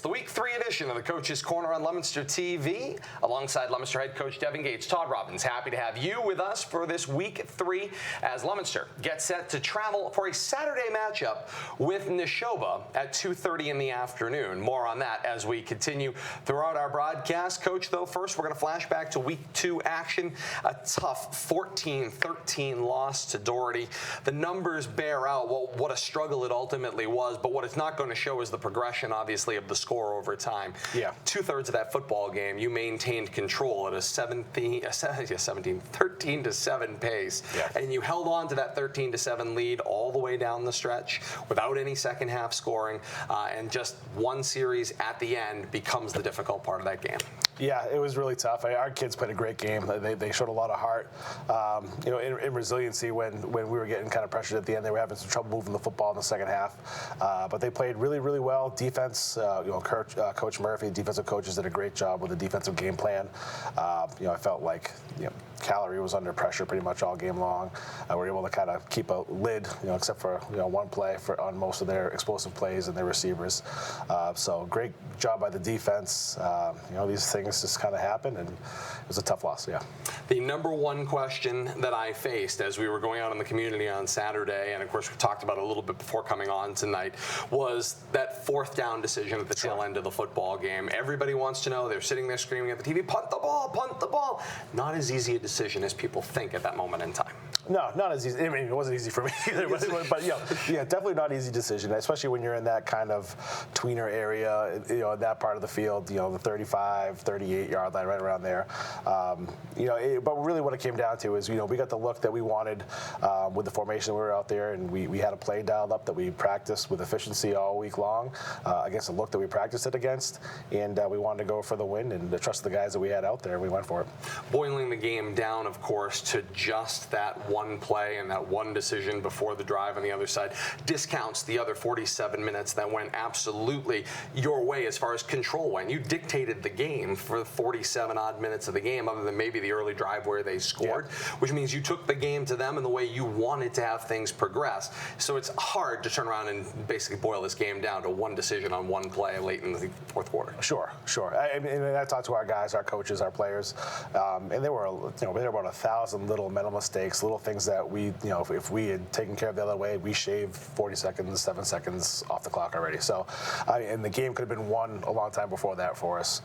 It's the Week 3 edition of the Coach's Corner on Leominster TV. Alongside Leominster head coach Devin Gates, Todd Robbins, happy to have you with us for this Week 3 as Leominster gets set to travel for a Saturday matchup with Neshoba at 2:30 in the afternoon. More on that as we continue throughout our broadcast. Coach, though, first we're going to flash back to Week 2 action. A tough 14-13 loss to Doherty. The numbers bear out what a struggle it ultimately was, but what it's not going to show is the progression, obviously, of the score over time. Yeah. 2/3 of that football game, you maintained control at a 13-7 pace, and you held on to that 13-7 lead all the way down the stretch without any second half scoring, and just one series at the end becomes the difficult part of that game. Yeah, it was really tough. Our kids played a great game. They showed a lot of heart, in resiliency when we were getting kind of pressured at the end. They were having some trouble moving the football in the second half, but they played really, really well. Defense, Coach Murphy, defensive coaches did a great job with the defensive game plan. I felt like Callery was under pressure pretty much all game long. We were able to kind of keep a lid, except for one play on most of their explosive plays and their receivers. So great job by the defense. These things just kind of happened, and it was a tough loss. Yeah. The number one question that I faced as we were going out in the community on Saturday, and of course we talked about it a little bit before coming on tonight, was that fourth down decision at the tail end of the football game. Everybody wants to know. They're sitting there screaming at the TV, punt the ball, punt the ball. Not as easy a decision as people think at that moment in time. No, not as easy. I mean, it wasn't easy for me either, but definitely not an easy decision, especially when you're in that kind of tweener area, that part of the field, the 35, 38-yard line, right around there. But really what it came down to is, we got the look that we wanted with the formation we were out there, and we had a play dialed up that we practiced with efficiency all week long against the look that we practiced it against, and we wanted to go for the win and to trust the guys that we had out there, and we went for it. Boiling the game down, of course, to just that one play and that one decision before the drive on the other side discounts the other 47 minutes that went absolutely your way as far as control went. You dictated the game for the 47-odd minutes of the game, other than maybe the early drive where they scored, which means you took the game to them in the way you wanted to have things progress. So it's hard to turn around and basically boil this game down to one decision on one play late in the fourth quarter. Sure. I talked to our guys, our coaches, our players, and there were about 1,000 little mental mistakes, little things that we, if we had taken care of the other way, we shaved 40 seconds, 7 seconds off the clock already. So, and the game could have been won a long time before that for us.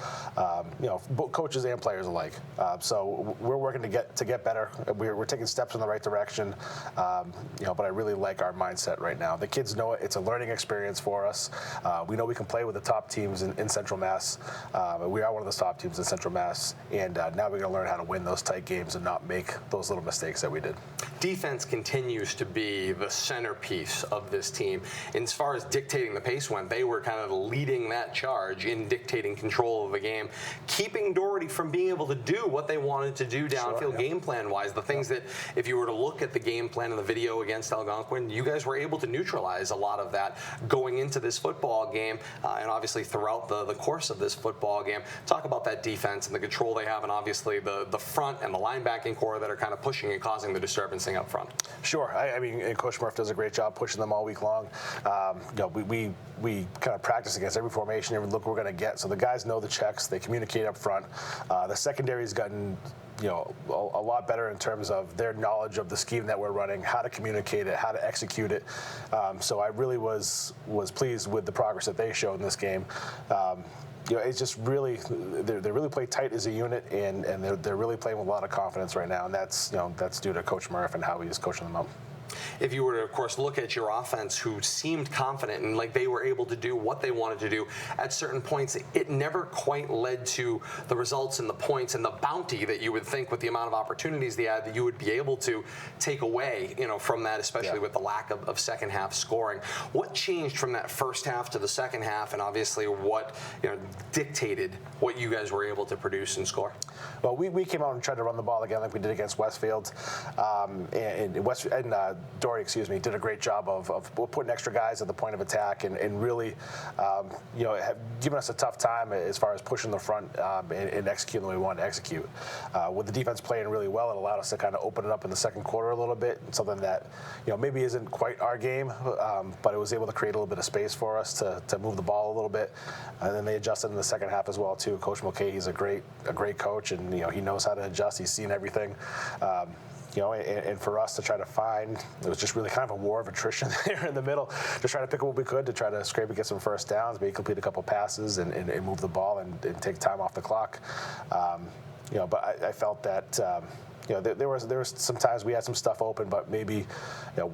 Both coaches and players alike. So we're working to get better. We're taking steps in the right direction. But I really like our mindset right now. The kids know it. It's a learning experience for us. We know we can play with the top teams in Central Mass. We are one of the top teams in Central Mass, and now we're going to learn how to win those tight games and not make those little mistakes that we did. Defense continues to be the centerpiece of this team. And as far as dictating the pace went, they were kind of leading that charge in dictating control of the game, keeping Doherty from being able to do what they wanted to do downfield game plan-wise. The things that, if you were to look at the game plan in the video against Algonquin, you guys were able to neutralize a lot of that going into this football game, and obviously throughout the course of this football game. Talk about that defense and the control they have, and obviously the front and the linebacking core that are kind of pushing and causing the disturbancing up front. Sure. I mean, Coach Murph does a great job pushing them all week long. We kind of practice against every formation, every look we're going to get. So the guys know the checks. They communicate up front. The secondary's gotten a lot better in terms of their knowledge of the scheme that we're running, how to communicate it, how to execute it. So I really was pleased with the progress that they showed in this game. It's just really they really play tight as a unit, and they're really playing with a lot of confidence right now, and that's due to Coach Murph and how he's coaching them up. If you were to, of course, look at your offense, who seemed confident and like they were able to do what they wanted to do at certain points, it never quite led to the results and the points and the bounty that you would think with the amount of opportunities they had that you would be able to take away, from that, especially with the lack of second half scoring. What changed from that first half to the second half, and obviously what dictated what you guys were able to produce and score? Well, we came out and tried to run the ball again like we did against Westfield, and Doherty, excuse me, did a great job of putting extra guys at the point of attack and really, have given us a tough time as far as pushing the front and executing the way we wanted to execute. With the defense playing really well, it allowed us to kind of open it up in the second quarter a little bit, something that maybe isn't quite our game, but it was able to create a little bit of space for us to move the ball a little bit. And then they adjusted in the second half as well too. Coach Mulcahy's a great coach, and he knows how to adjust. He's seen everything. And for us to try to find, it was just really kind of a war of attrition there in the middle, just trying to pick up what we could to try to scrape and get some first downs, maybe complete a couple passes and move the ball and take time off the clock. But I felt that. There was some times we had some stuff open, but maybe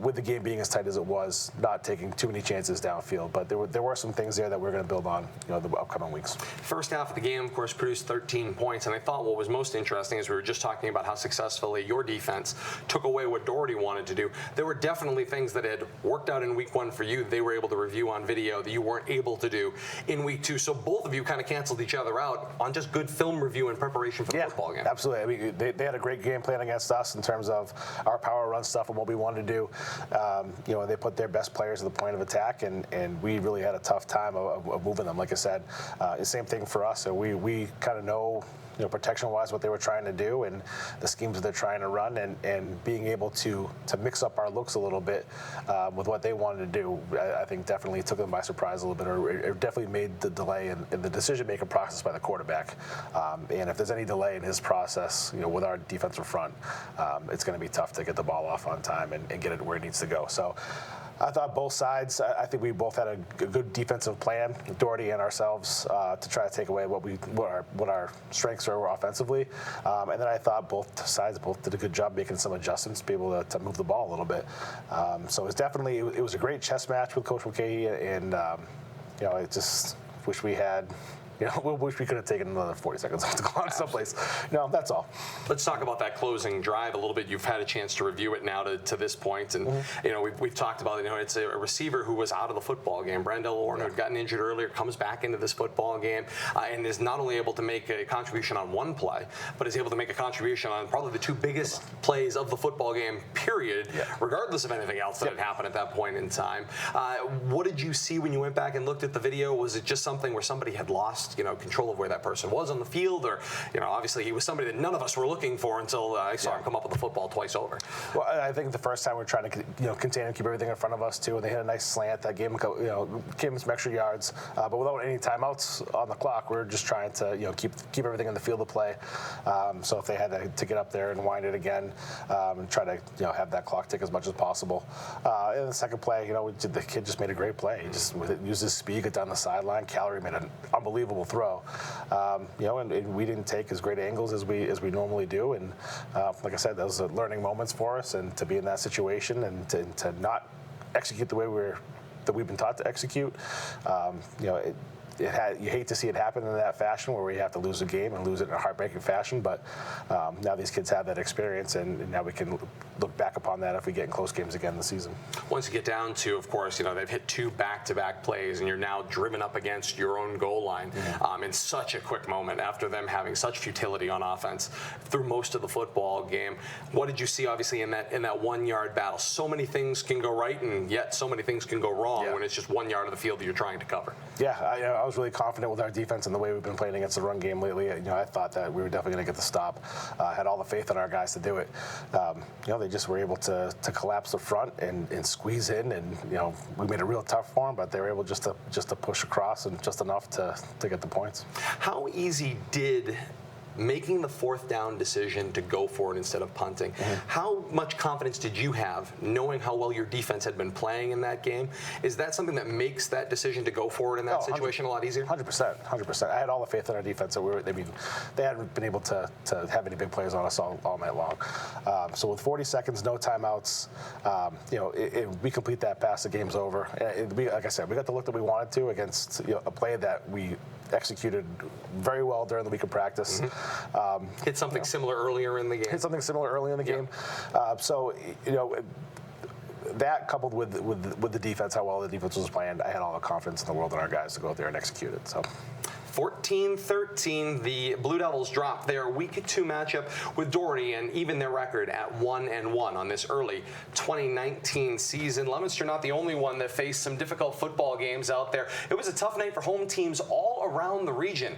with the game being as tight as it was, not taking too many chances downfield. But there were some things there that we're going to build on the upcoming weeks. First half of the game, of course, produced 13 points, and I thought what was most interesting is we were just talking about how successfully your defense took away what Doherty wanted to do. There were definitely things that had worked out in week 1 for you they were able to review on video that you weren't able to do in week 2. So both of you kind of canceled each other out on just good film review and preparation for the football game. Absolutely. I mean, they had a great game plan against us in terms of our power run stuff and what we wanted to do. They put their best players at the point of attack, and we really had a tough time of moving them. Like I said, the same thing for us. So we kind of know protection-wise what they were trying to do and the schemes that they're trying to run, and being able to mix up our looks a little bit with what they wanted to do, I think definitely took them by surprise a little bit, or it definitely made the delay in the decision-making process by the quarterback. And if there's any delay in his process, with our defensive front, it's going to be tough to get the ball off on time and get it where it needs to go. So I thought both sides, I think we both had a good defensive plan, Doherty and ourselves, to try to take away what our strengths are offensively. And then I thought both sides did a good job making some adjustments to be able to move the ball a little bit. So it was a great chess match with Coach Mulcahy, and I just wish we had. We wish we could have taken another 40 seconds off the clock someplace. No, that's all. Let's talk about that closing drive a little bit. You've had a chance to review it now to this point, and we've talked about it. It's a receiver who was out of the football game. Brandel Orr, who had gotten injured earlier, comes back into this football game and is not only able to make a contribution on one play, but is able to make a contribution on probably the 2 biggest plays of the football game, period, regardless of anything else that had happened at that point in time. What did you see when you went back and looked at the video? Was it just something where somebody had lost control of where that person was on the field, or obviously he was somebody that none of us were looking for until I saw him come up with the football twice over? Well, I think the first time we were trying to contain and keep everything in front of us too, and they hit a nice slant that gave him some extra yards, but without any timeouts on the clock. We were just trying to keep everything in the field of play. So if they had to get up there and wind it again, and try to have that clock tick as much as possible. In the second play, the kid just made a great play. He just used his speed, got down the sideline. Calorie made an unbelievable throw. And we didn't take as great angles as we normally do. And like I said, those are learning moments for us, and to be in that situation and to not execute the way we've been taught to execute. You hate to see it happen in that fashion where we have to lose a game and lose it in a heartbreaking fashion, but now these kids have that experience, and now we can look back upon that if we get in close games again this season. Once you get down to, of course, they've hit 2 back-to-back plays, and you're now driven up against your own goal line in such a quick moment after them having such futility on offense through most of the football game. What did you see, obviously, in that 1-yard battle? So many things can go right, and yet so many things can go wrong when it's just 1 yard of the field that you're trying to cover. Yeah, I was really confident with our defense and the way we've been playing against the run game lately. I thought that we were definitely going to get the stop. Had all the faith in our guys to do it. They just were able to collapse the front and squeeze in, and we made it real tough for them, but they were able just to push across and just enough to get the points. How easy did making the 4th down decision to go for it instead of punting, how much confidence did you have knowing how well your defense had been playing in that game? Is that something that makes that decision to go for it in that situation a lot easier? 100%. I had all the faith in our defense. They hadn't been able to have any big plays on us all night long. So with 40 seconds, no timeouts, we complete that pass, the game's over. Like I said, we got the look that we wanted to against a play that we executed very well during the week of practice. Hit something similar earlier in the game. So that coupled with the defense, how well the defense was playing, I had all the confidence in the world in our guys to go out there and execute it. So 14-13, the Blue Devils dropped their Week 2 matchup with Doherty and even their record at 1-1 on this early 2019 season. Leominster not the only one that faced some difficult football games out there. It was a tough night for home teams all around the region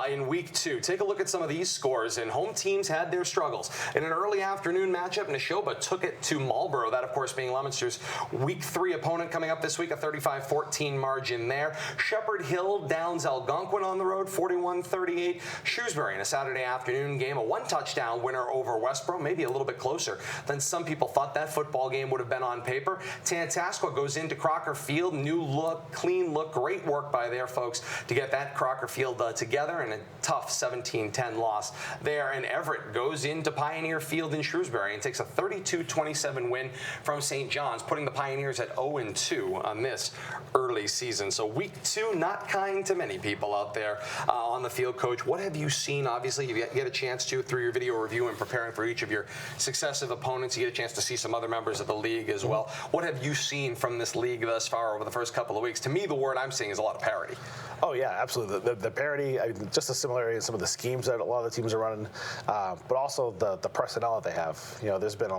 in Week 2. Take a look at some of these scores, and home teams had their struggles. In an early afternoon matchup, Neshoba took it to Marlborough, that of course being Leominster's Week 3 opponent coming up this week, a 35-14 margin there. Shepherd Hill downs Algonquin on the road, 41-38. Shrewsbury in a Saturday afternoon game, a one-touchdown winner over Westboro, maybe a little bit closer than some people thought that football game would have been on paper. Tantascwa goes into Crocker Field, new look, clean look, great work by their folks to get that Crocker Field together, and a tough 17-10 loss there. And Everett goes into Pioneer Field in Shrewsbury and takes a 32-27 win from St. John's, putting the Pioneers at 0-2 on this early season. So Week 2, not kind to many people out there on the field. Coach, what have you seen? Obviously, you get a chance to, through your video review and preparing for each of your successive opponents, you get a chance to see some other members of the league as well. What have you seen from this league thus far over the first couple of weeks? To me, the word I'm seeing is a lot of parity. Oh yeah, absolutely. The parity, I mean, just a similarity in some of the schemes that a lot of the teams are running, but also the personnel that they have. You know, there's been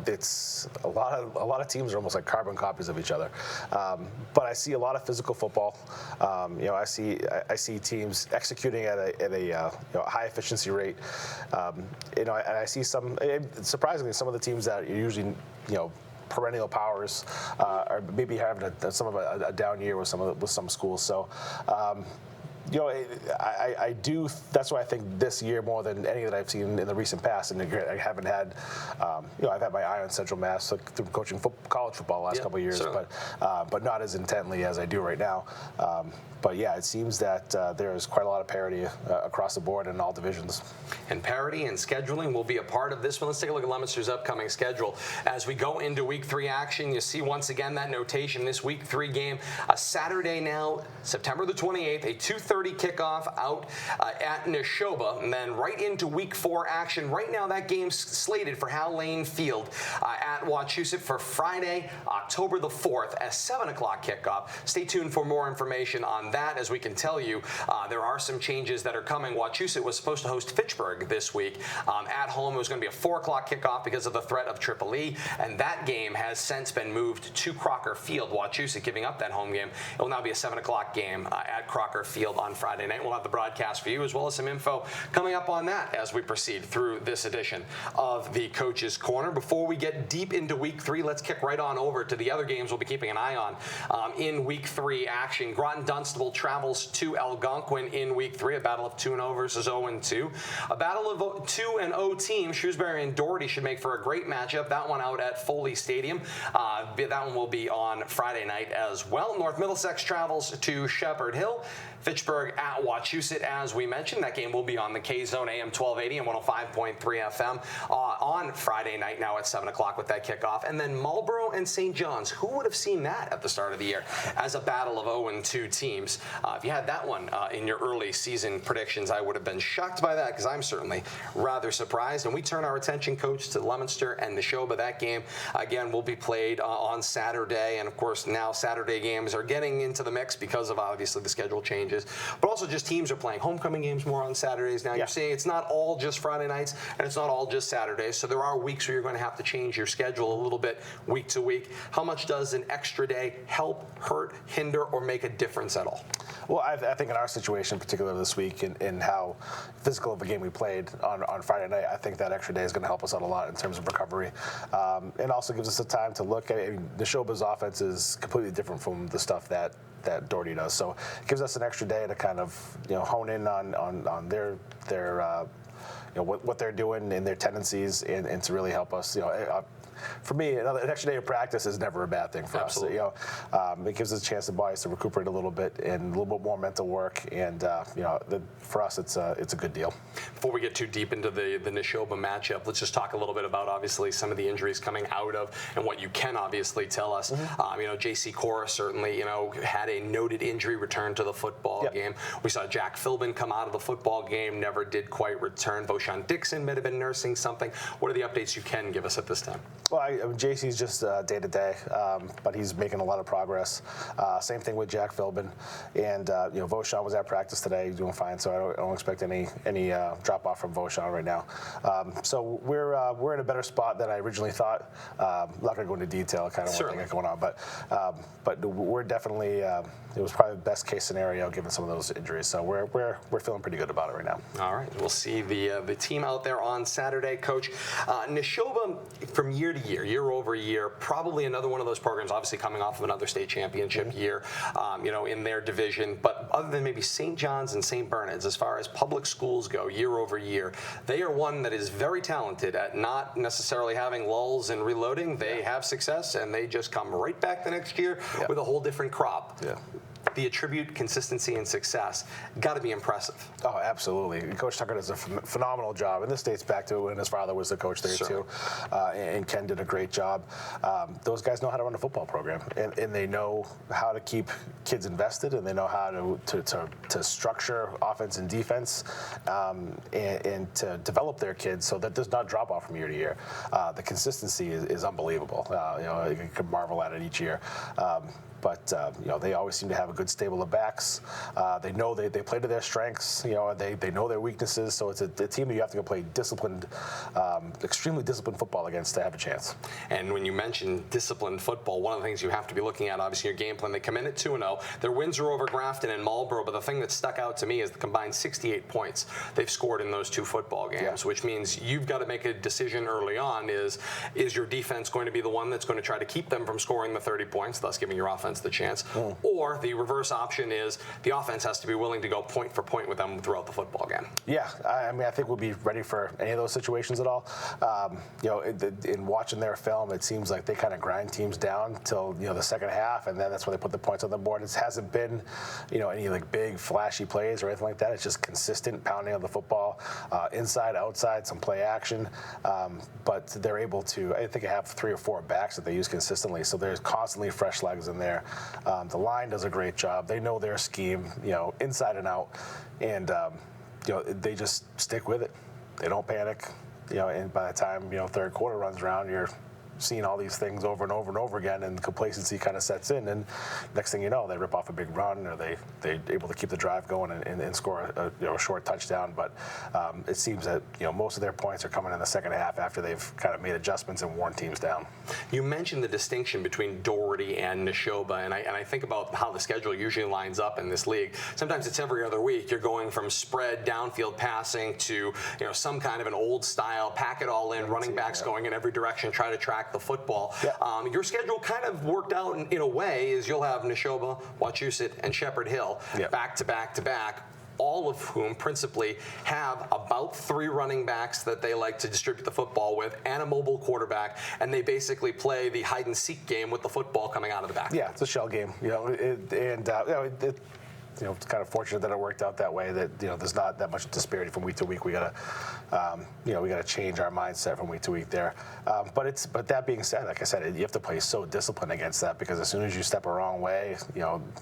it's a lot of teams are almost like carbon copies of each other. But I see a lot of physical football. You know, I see teams executing at a high efficiency rate. You know, and I see surprisingly some of the teams that are usually perennial powers are maybe having a down year with some schools. So. I do. That's why I think this year more than any that I've seen in the recent past, and I haven't had, I've had my eye on Central Mass through coaching college football the last couple of years, but not as intently as I do right now. But yeah, it seems that there is quite a lot of parity across the board in all divisions. And parity and scheduling will be a part of this one. Let's take a look at Leominster's upcoming schedule. As we go into Week 3 action, you see once again that notation, this Week 3 game, a Saturday now, September the 28th, a 2:30 kickoff out at Neshoba, and then right into Week 4 action. Right now, that game's slated for Hal Lane Field at Wachusett for Friday, October the 4th, a 7 o'clock kickoff. Stay tuned for more information on that. As we can tell you, there are some changes that are coming. Wachusett was supposed to host Fitchburg this week. At home, it was going to be a 4 o'clock kickoff because of the threat of Triple E, and that game has since been moved to Crocker Field. Wachusett giving up that home game. It will now be a 7 o'clock game at Crocker Field on Friday night. We'll have the broadcast for you, as well as some info coming up on that as we proceed through this edition of the Coach's Corner. Before we get deep into Week 3, let's kick right on over to the other games we'll be keeping an eye on in Week 3 action. Groton Dunstable travels to Algonquin in Week 3, a battle of 2-0 versus 0-2. A battle of 2-0 teams. Shrewsbury and Doherty should make for a great matchup. That one out at Foley Stadium. That one will be on Friday night as well. North Middlesex travels to Shepherd Hill. Fitchburg at Wachusett, as we mentioned. That game will be on the K-Zone AM 1280 and 105.3 FM on Friday night now at 7 o'clock with that kickoff. And then Marlborough and St. John's. Who would have seen that at the start of the year as a battle of 0-2 teams? If you had that one in your early season predictions, I would have been shocked by that, because I'm certainly rather surprised. And we turn our attention, Coach, to Leominster and Neshoba. That game, again, will be played on Saturday. And, of course, now Saturday games are getting into the mix because of, obviously, the schedule changes. But also just teams are playing homecoming games more on Saturdays now. You're seeing it's not all just Friday nights, and it's not all just Saturdays. So there are weeks where you're going to have to change your schedule a little bit week to week. How much does an extra day help, hurt, hinder, or make a difference at all? Well, I think in our situation, particularly this week, in how physical of a game we played on Friday night, I think that extra day is going to help us out a lot in terms of recovery. It also gives us the time to look at it. I mean, Neshoba's offense is completely different from the stuff that Doherty does. So it gives us an extra day to kind of hone in on their what they're doing and their tendencies, and to really help us. For me, an extra day of practice is never a bad thing for us. It gives us a chance to bodies to recuperate a little bit and a little bit more mental work, and for us, it's a good deal. Before we get too deep into the Neshoba matchup, let's just talk a little bit about obviously some of the injuries coming out of, and what you can obviously tell us. J.C. Cora certainly had a noted injury return to the football game. We saw Jack Philbin come out of the football game, never did quite return. Bo Voshon Dixon might have been nursing something. What are the updates you can give us at this time? Well, JC's just day to day, but he's making a lot of progress. Same thing with Jack Philbin, and Voshon was at practice today, doing fine. So I don't expect any drop off from Voshon right now. So we're in a better spot than I originally thought. I'm not going to go into detail, kind of what things going on, but we're definitely. It was probably the best case scenario given some of those injuries. So we're feeling pretty good about it right now. All right, we'll see the team out there on Saturday, Coach. Neshoba, from year to year over year, probably another one of those programs, obviously coming off of another state championship year, in their division. But other than maybe St. John's and St. Bernard's, as far as public schools go, year over year, they are one that is very talented at not necessarily having lulls and reloading. They have success, and they just come right back the next year with a whole different crop. Yeah. The attribute consistency and success got to be impressive. Oh, absolutely. Coach Tucker does a phenomenal job, and this dates back to when his father was the coach there too, and Ken did a great job. Those guys know how to run a football program, and they know how to keep kids invested, and they know how to structure offense and defense, and to develop their kids so that there's not drop off from year to year. The consistency is unbelievable. You can marvel at it each year. But they always seem to have a good stable of backs. They know they play to their strengths. They know their weaknesses. So it's a team that you have to go play disciplined, extremely disciplined football against to have a chance. And when you mention disciplined football, one of the things you have to be looking at, obviously, your game plan. They come in at 2-0. Their wins are over Grafton and Marlboro. But the thing that stuck out to me is the combined 68 points they've scored in those two football games, which means you've got to make a decision early on. Is your defense going to be the one that's going to try to keep them from scoring the 30 points, thus giving your offense the chance? Or the reverse option is the offense has to be willing to go point for point with them throughout the football game. Yeah, I think we'll be ready for any of those situations at all. In watching their film, it seems like they kind of grind teams down till the second half, and then that's when they put the points on the board. It hasn't been any like big flashy plays or anything like that. It's just consistent pounding of the football, inside, outside, some play action. But they're able to. I think I have 3 or 4 backs that they use consistently, so there's constantly fresh legs in there. The line does a great job. They know their scheme, inside and out, and they just stick with it. They don't panic, and by the time third quarter runs around, you're seeing all these things over and over and over again, and complacency kind of sets in, and next thing you know, they rip off a big run, or they're able to keep the drive going and score a short touchdown. But it seems that most of their points are coming in the second half after they've kind of made adjustments and worn teams down. You mentioned the distinction between Doherty and Neshoba, and I think about how the schedule usually lines up in this league. Sometimes it's every other week. You're going from spread downfield passing to some kind of an old style, pack it all in, running backs going in every direction, try to track the football. Your schedule kind of worked out in a way is you'll have Neshoba, Wachusett, and Shepherd Hill back to back to back, all of whom principally have about 3 running backs that they like to distribute the football with and a mobile quarterback, and they basically play the hide and seek game with the football coming out of the back. Yeah, it's a shell game, it's kind of fortunate that it worked out that way. That there's not that much disparity from week to week. We gotta change our mindset from week to week there. But that being said, like I said, you have to play so disciplined against that, because as soon as you step a wrong way,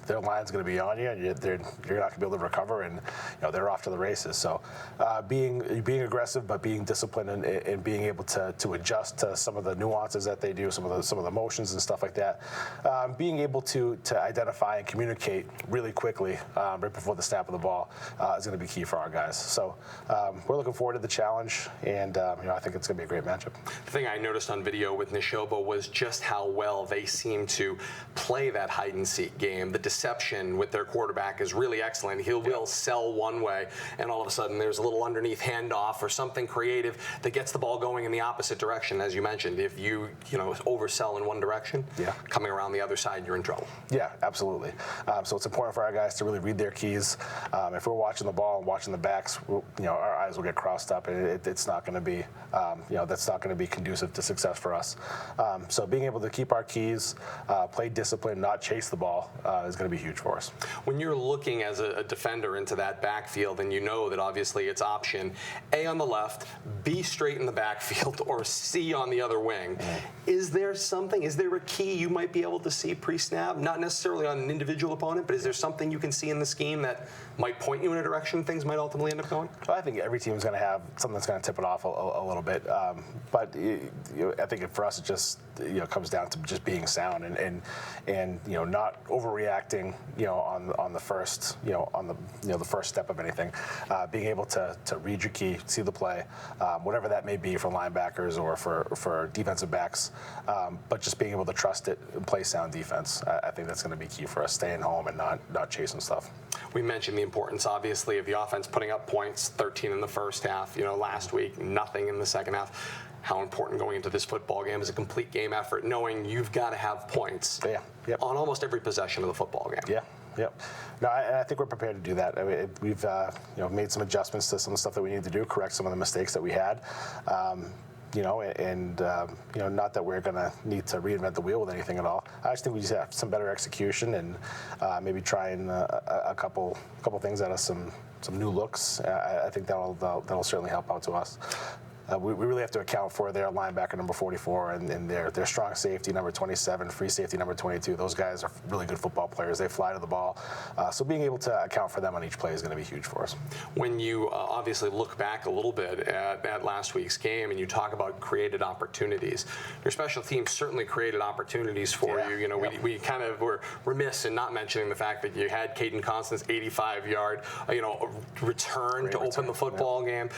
their line's going to be on you, and you're not going to be able to recover, and they're off to the races. So being aggressive, but being disciplined and being able to adjust to some of the nuances that they do, some of the motions and stuff like that. Being able to identify and communicate really quickly. Right before the snap of the ball is going to be key for our guys. So we're looking forward to the challenge, and I think it's going to be a great matchup. The thing I noticed on video with Neshoba was just how well they seem to play that hide and seek game. The deception with their quarterback is really excellent. He will sell one way, and all of a sudden there's a little underneath handoff or something creative that gets the ball going in the opposite direction. As you mentioned, if you oversell in one direction, coming around the other side, you're in trouble. Yeah, absolutely. So it's important for our guys to really read their keys. If we're watching the ball and watching the backs, our eyes will get crossed up, and it's not going to be, that's not going to be conducive to success for us. So being able to keep our keys, play discipline, not chase the ball, is going to be huge for us. When you're looking as a defender into that backfield, and that obviously it's option A on the left, B straight in the backfield, or C on the other wing, is there a key you might be able to see pre-snap? Not necessarily on an individual opponent, but is there something you can see in the scheme that might point you in a direction things might ultimately end up going? Well, I think every team is going to have something that's going to tip it off a little bit. But I think for us, it just comes down to just being sound and not overreacting on the first the first step of anything. Being able to read your key, see the play, whatever that may be for linebackers or for defensive backs, but just being able to trust it and play sound defense. I think that's going to be key for us, staying home and not chasing stuff. We mentioned the importance, obviously, of the offense putting up points, 13 in the first half. Last week, nothing in the second half. How important going into this football game is a complete game effort, knowing you've got to have points on almost every possession of the football game. Yeah. Yep. No, I think we're prepared to do that. I mean, we've made some adjustments to some of the stuff that we need to do, correct some of the mistakes that we had. Not that we're going to need to reinvent the wheel with anything at all. I just think we just have some better execution and maybe trying a couple things out of some new looks. I think that'll certainly help out to us. We really have to account for their linebacker number 44 and their strong safety number 27, free safety number 22. Those guys are really good football players. They fly to the ball. So being able to account for them on each play is going to be huge for us. When you obviously look back a little bit at last week's game and you talk about created opportunities, your special teams certainly created opportunities for you. We kind of were remiss in not mentioning the fact that you had Caden Constance 85-yard return to open the football game.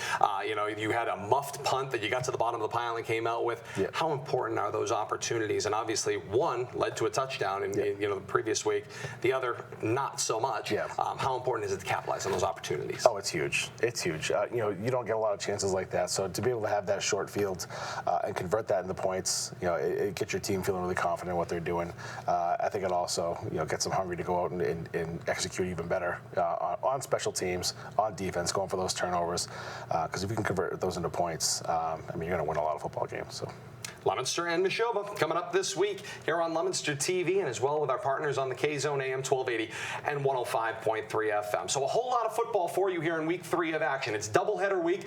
You had a muffed punt that you got to the bottom of the pile and came out with. Yep. How important are those opportunities? And obviously, one led to a touchdown in the previous week. The other, not so much. Yep. How important is it to capitalize on those opportunities? Oh, it's huge. It's huge. You don't get a lot of chances like that. So to be able to have that short field and convert that into points, it gets your team feeling really confident in what they're doing. I think it also gets them hungry to go out and execute even better on special teams, on defense, going for those turnovers. Because if you can convert those into points, you're going to win a lot of football games. So. Leominster and Neshoba coming up this week here on Leominster TV and as well with our partners on the K-Zone AM 1280 and 105.3 FM. So a whole lot of football for you here in week 3 of action. It's doubleheader week,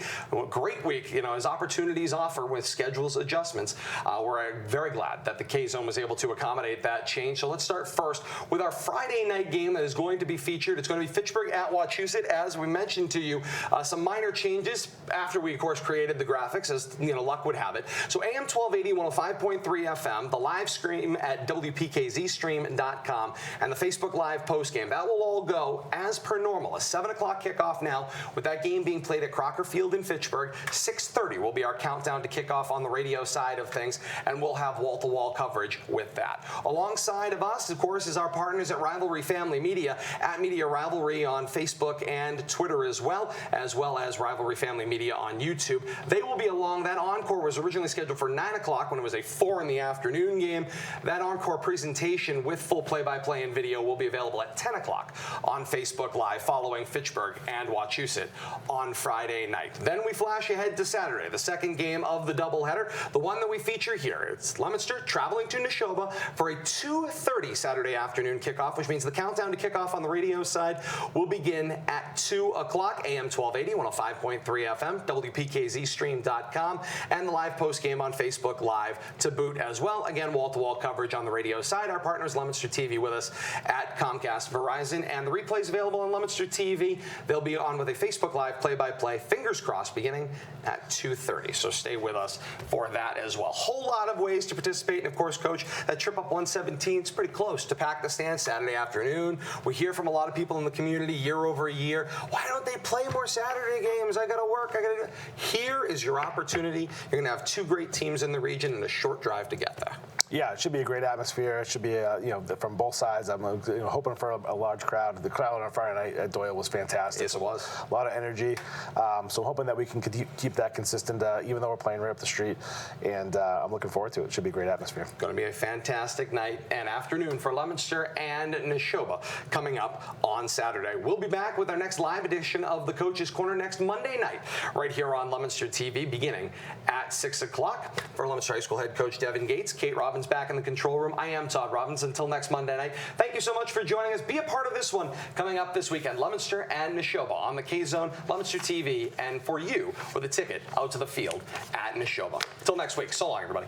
great week, as opportunities offer with schedules adjustments. We're very glad that the K-Zone was able to accommodate that change. So let's start first with our Friday night game that is going to be featured. It's going to be Fitchburg at Wachusett, as we mentioned to you. Some minor changes after we, of course, created the graphics, as luck would have it. So AM 1280, 105.3 FM, the live stream at WPKZstream.com, and the Facebook Live postgame. That will all go as per normal. A 7 o'clock kickoff now, with that game being played at Crocker Field in Fitchburg. 6:30 will be our countdown to kickoff on the radio side of things, and we'll have wall-to-wall coverage with that. Alongside of us, of course, is our partners at Rivalry Family Media, at Media Rivalry on Facebook and Twitter as well as Rivalry Family Media on YouTube. They will be along. That encore was originally scheduled for 9 o'clock when it was a 4 in the afternoon game. That encore presentation with full play-by-play and video will be available at 10 o'clock on Facebook Live following Fitchburg and Wachusett on Friday night. Then we flash ahead to Saturday, the second game of the doubleheader, the one that we feature here. It's Leominster traveling to Neshoba for a 2:30 Saturday afternoon kickoff, which means the countdown to kickoff on the radio side will begin at 2 o'clock, AM 1280, 105.3 FM, WPKZstream.com, and the live postgame on Facebook Live to boot as well. Again, wall-to-wall coverage on the radio side. Our partners, Leominster TV, with us at Comcast, Verizon, and the replays available on Leominster TV. They'll be on with a Facebook Live play-by-play, fingers crossed, beginning at 2:30. So stay with us for that as well. Whole lot of ways to participate. And of course, Coach, that trip up 117 is pretty close to pack the stand Saturday afternoon. We hear from a lot of people in the community year over year. Why don't they play more Saturday games? I got to work. Here is your opportunity. You're going to have two great teams in the region and a short drive to get there. Yeah, it should be a great atmosphere. It should be, from both sides. I'm hoping for a large crowd. The crowd on Friday night at Doyle was fantastic. Yes, it was. A lot of energy. So I'm hoping that we can keep that consistent, even though we're playing right up the street. And I'm looking forward to it. It should be a great atmosphere. Going to be a fantastic night and afternoon for Leominster and Neshoba coming up on Saturday. We'll be back with our next live edition of the Coach's Corner next Monday night, right here on Leominster TV, beginning at 6 o'clock. For Leominster High School head coach Devin Gates, Kate Robbins back in the control room. I am Todd Robbins. Until next Monday night, thank you so much for joining us. Be a part of this one coming up this weekend. Leominster and Neshoba on the K-Zone, Leominster TV, and for you with a ticket out to the field at Neshoba. Until next week, so long, everybody.